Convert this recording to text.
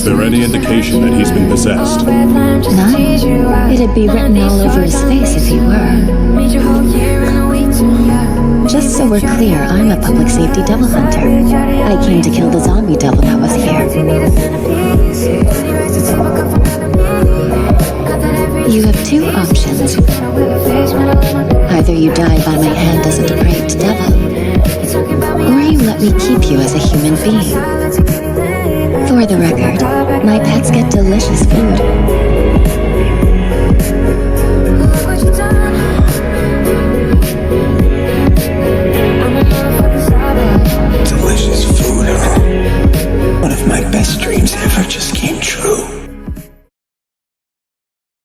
Is there any indication that he's been possessed? None. It'd be written all over his face if he were. Just so we're clear, I'm a public safety devil hunter. I came to kill the zombie devil that was here. You have two options. Either you die by my hand as a depraved devil, or you let me keep you as a human being. For the record, my pets get delicious food.